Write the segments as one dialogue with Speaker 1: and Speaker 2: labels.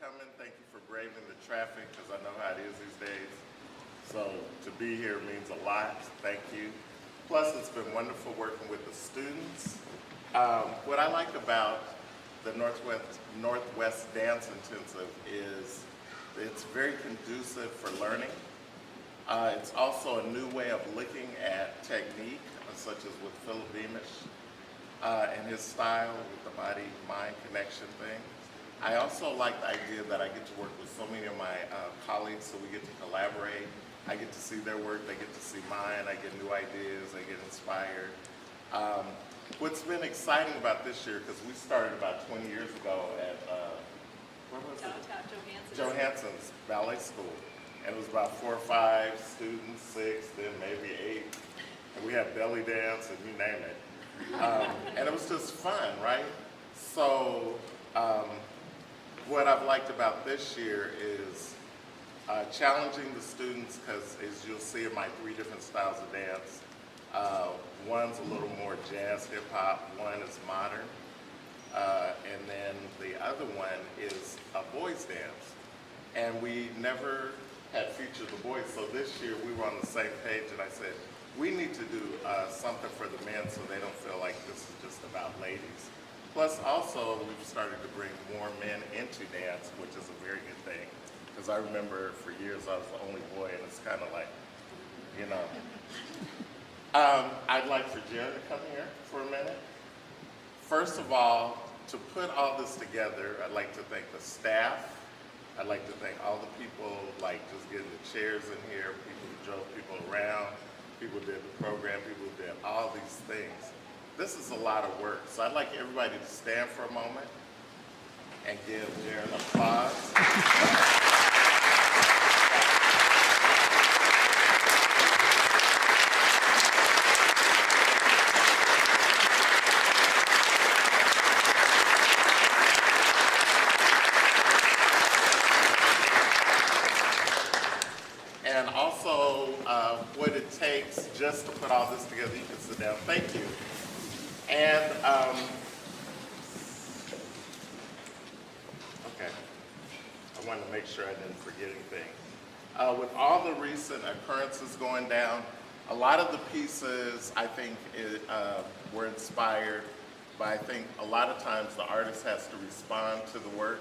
Speaker 1: coming. Thank you for braving the traffic, because I know how it is these days. So to be here means a lot. Thank you. Plus, it's been wonderful working with the students. What I like about the Northwest Dance Intensive is it's very conducive for learning. It's also a new way of looking at technique, such as with Philip Beamish and his style with the body-mind connection thing. I also like the idea that I get to work with so many of my colleagues, so we get to collaborate. I get to see their work, they get to see mine, I get new ideas, I get inspired. What's been exciting about this year, because we started about 20 years ago at, where was it? Johansson's Ballet School. And it was about 4 or 5 students, 6, then maybe 8. And we had belly dance and you name it. And it was just fun, right? So what I've liked about this year is challenging the students, because as you'll see in my 3 different styles of dance, one's a little more jazz, hip hop, one is modern, and then the other one is a boys dance. And we never had featured the boys, so this year we were on the same page, and I said, we need to do something for the men so they don't feel like this is just about ladies. Plus also, we've started to bring more men into dance, which is a very good thing. Because I remember for years I was the only boy, and it's kind of like, you know. I'd like for Jared to come here for a minute. First of all, to put all this together, I'd like to thank the staff. I'd like to thank all the people, like just getting the chairs in here, people who drove people around, people who did the program, people who did all these things. This is a lot of work, so I'd like everybody to stand for a moment and give Jared an applause. And also what it takes just to put all this together. You can sit down. Thank you. And, okay, I wanted to make sure I didn't forget anything. With all the recent occurrences going down, a lot of the pieces, I think, were inspired by, I think, a lot of times the artist has to respond to the work,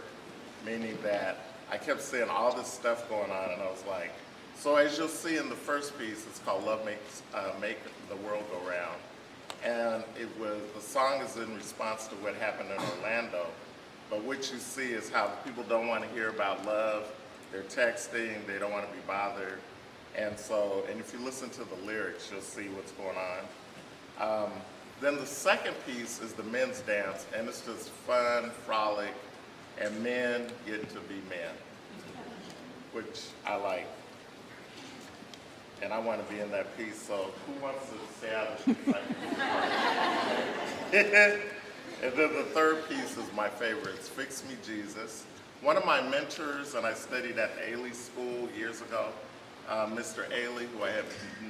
Speaker 1: meaning that I kept seeing all this stuff going on, and I was like, so as you'll see in the first piece, it's called Love Makes Make the World Go Round. And the song is in response to what happened in Orlando. But what you see is how people don't want to hear about love. They're texting, they don't want to be bothered. And if you listen to the lyrics, you'll see what's going on. Then the second piece is the men's dance, and it's just fun, frolic, and men get to be men, which I like. And I want to be in that piece, so who wants to stay out of the second piece? And then the third piece is my favorite. It's Fix Me Jesus. One of my mentors, and I studied at Ailey School years ago, Mr. Ailey, who I had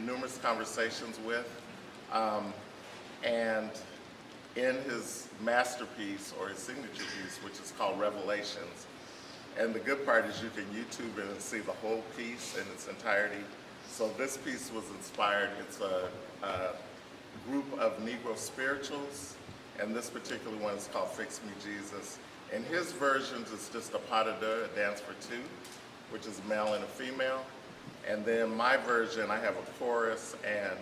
Speaker 1: numerous conversations with. And in his masterpiece, or his signature piece, which is called Revelations, and the good part is you can YouTube it and see the whole piece in its entirety. So this piece was inspired, it's a group of Negro spirituals, and this particular one is called Fix Me Jesus. In his versions, it's just a pas de deux, a dance for 2, which is a male and a female. And then my version, I have a chorus and